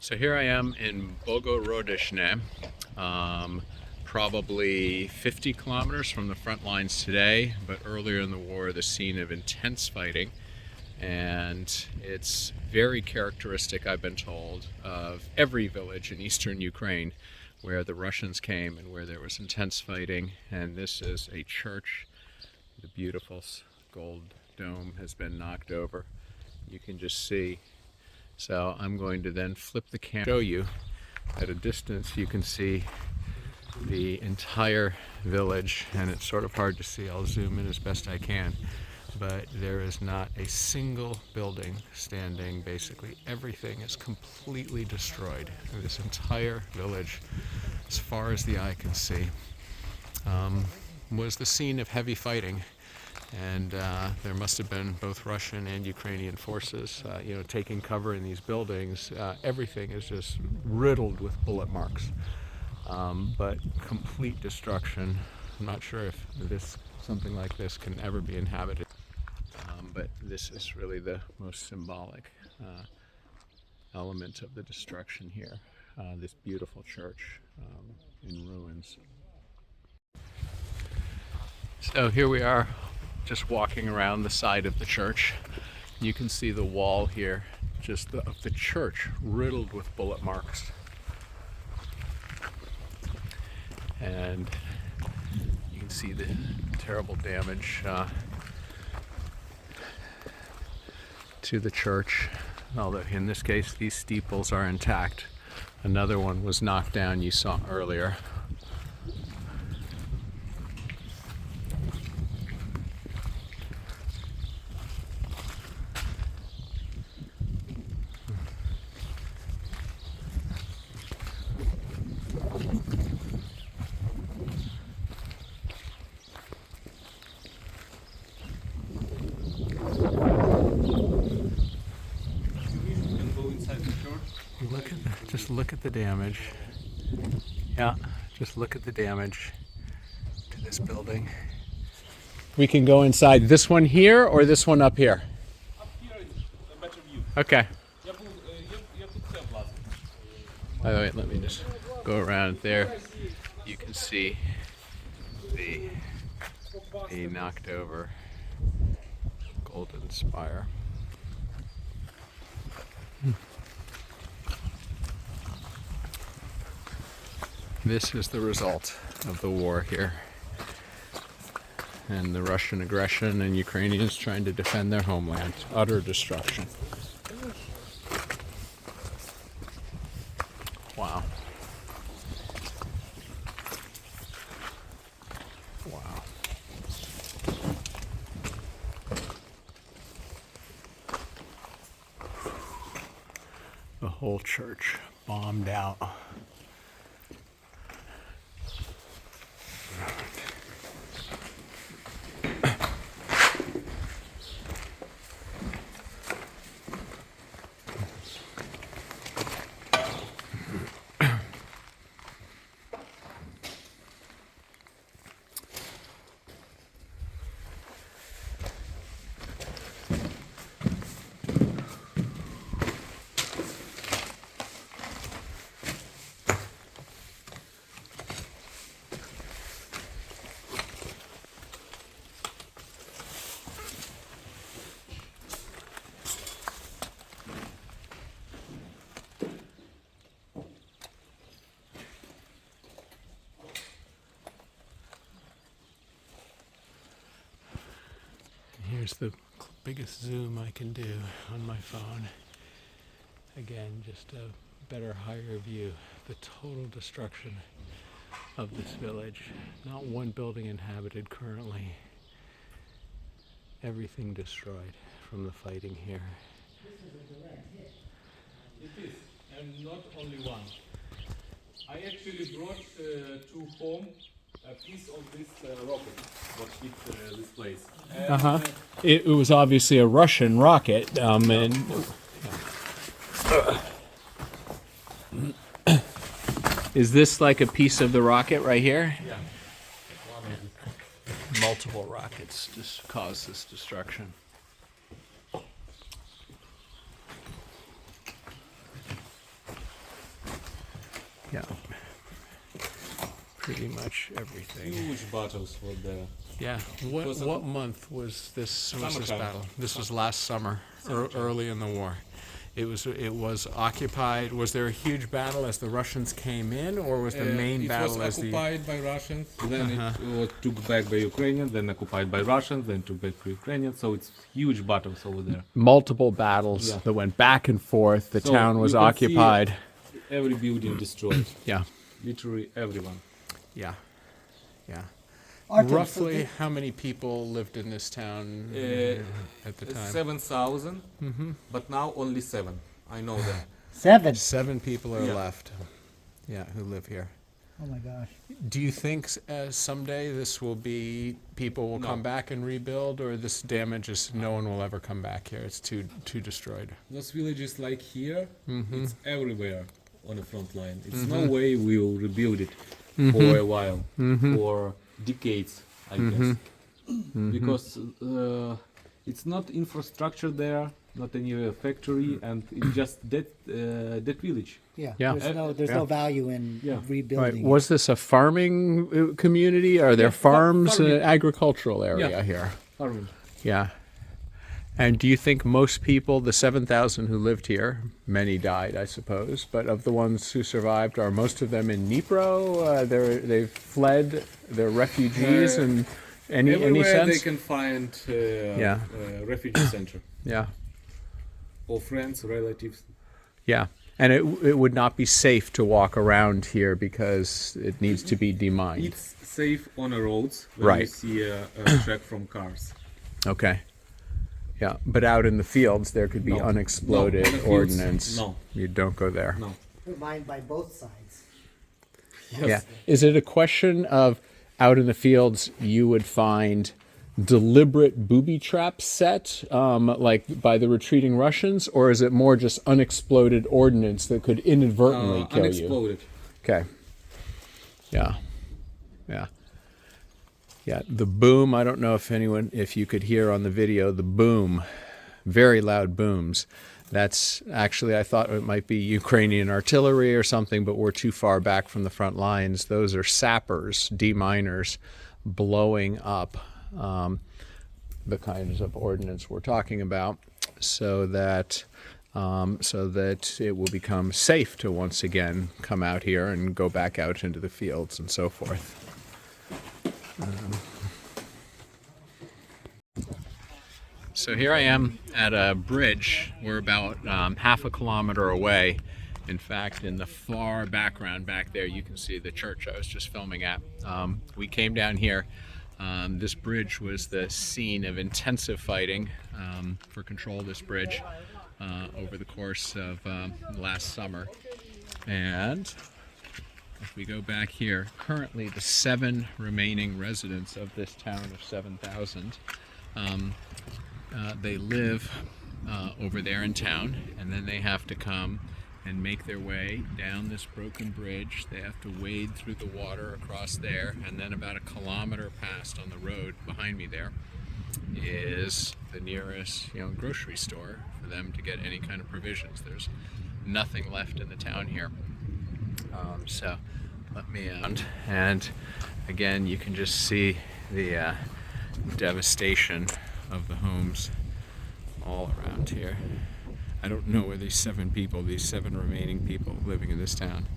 So here I am in Bohorodychne, probably 50 kilometers from the front lines today, but earlier in the war, the scene of intense fighting. And it's very characteristic, I've been told, of every village in eastern Ukraine where the Russians came and where there was intense fighting. And this is a church. The beautiful gold dome has been knocked over. You can just see. So I'm going to then flip the camera, show you at a distance. You can see the entire village, and it's sort of hard to see. I'll zoom in as best I can, but there is not a single building standing. Basically everything is completely destroyed. This entire village, as far as the eye can see, was the scene of heavy fighting. And there must have been both Russian and Ukrainian forces, taking cover in these buildings. Everything is just riddled with bullet marks, but complete destruction. I'm not sure if something like this can ever be inhabited, but this is really the most symbolic element of the destruction here. This beautiful church in ruins. So here we are, just walking around the side of the church. You can see the wall here, of the church, riddled with bullet marks. And you can see the terrible damage to the church. Although in this case, these steeples are intact. Another one was knocked down, you saw earlier. Just look at the damage. Yeah, just look at the damage to this building. We can go inside. This one here or this one up here? Up here is a better view. Okay. By the way, let me just go around there. You can see the knocked over golden spire. This is the result of the war here, and the Russian aggression and Ukrainians trying to defend their homeland. Utter destruction. Wow. Wow. The whole church bombed out. Here's the biggest zoom I can do on my phone. Again, just a better, higher view. The total destruction of this village. Not one building inhabited currently. Everything destroyed from the fighting here. This is a direct hit. It is, and not only one. I actually brought to home a piece of this rocket that hit this place. It was obviously a Russian rocket, is this like a piece of the rocket right here? Yeah. Multiple rockets just caused this destruction. Yeah. Pretty much everything. Huge battles were there. Yeah. What month was this Summertime. battle? This was last summer, early in the war. It was occupied. Was there a huge battle as the Russians came in, or was the main battle it as was the? occupied by Russians, then it was took back by Ukrainians, then occupied by Russians, then took back by Ukrainians. So it's huge battles over there. Multiple battles Yeah. that went back and forth. The So town was you can see occupied. Every building destroyed. Yeah. Literally everyone. Yeah. Yeah. Artem, so Roughly, the- how many people lived in this town at the time? 7,000, but now only 7. I know that. 7. 7 people are Yeah. left. Yeah, who live here. Oh my gosh. Do you think someday this will be people will No. come back and rebuild, or this damage is no one will ever come back here? It's too destroyed. Those villages like here, Mm-hmm. it's everywhere on the front line. It's no way we will rebuild it for a while, Mm-hmm. for decades, I guess. Because it's not infrastructure there, not any factory, and it's just that village. Yeah. Yeah. There's no value in Yeah. Right. rebuilding. Was this a farming community? Are there Yeah, farms, farming. agricultural area Yeah. here? Farming. Yeah. And do you think most people, the 7,000 who lived here, many died, I suppose, but of the ones who survived, are most of them in Dnipro? They've fled, they're refugees, and any Everywhere sense? they can find Yeah. refugee center Yeah, or friends, relatives. yeah. And it would not be safe to walk around here because it needs to be demined. It's safe on the roads when you Right. see a track from cars. Okay. Yeah, but out in the fields there could be No. unexploded No, on the fields, ordnance. no. You don't go there. No. Mined by both sides. Yes. Yeah. Is it a question of out in the fields you would find deliberate booby traps set, like by the retreating Russians, or is it more just unexploded ordnance that could inadvertently kill you? Unexploded. Okay. Yeah. Yeah. Yeah. The boom, I don't know if you could hear on the video, the boom, very loud booms. That's actually, I thought it might be Ukrainian artillery or something, but we're too far back from the front lines. Those are sappers, deminers, blowing up the kinds of ordnance we're talking about, so that it will become safe to once again come out here and go back out into the fields and so forth. So here I am at a bridge. We're about half a kilometer away. In fact, in the far background back there, you can see the church I was just filming at. We came down here. This bridge was the scene of intensive fighting for control of this bridge over the course of last summer. And if we go back here, currently the 7 remaining residents of this town of 7,000, they live over there in town, and then they have to come and make their way down this broken bridge. They have to wade through the water across there, and then about a kilometer past on the road behind me there is the nearest grocery store for them to get any kind of provisions. There's nothing left in the town here. So let me out, and again you can just see the devastation of the homes all around here. I don't know where these 7 remaining people living in this town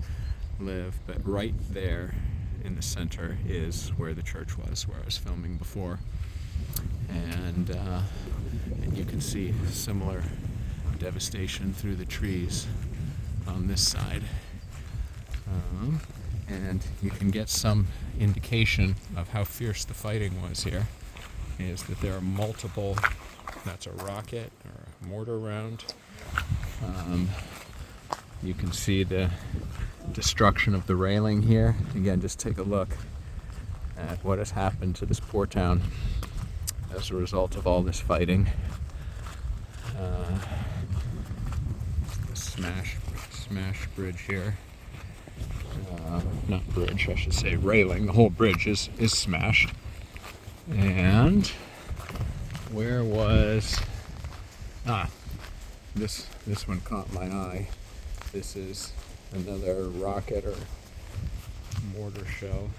live, but right there in the center is where the church was, where I was filming before. And you can see similar devastation through the trees on this side. And you can get some indication of how fierce the fighting was here, is that there are multiple, that's a rocket or a mortar round. You can see the destruction of the railing here. Again, just take a look at what has happened to this poor town as a result of all this fighting. Smash bridge here. Not bridge, I should say railing. The whole bridge is smashed. And where was this one caught my eye. This is Another rocket or mortar shell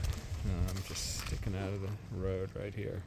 just sticking out of the road right here.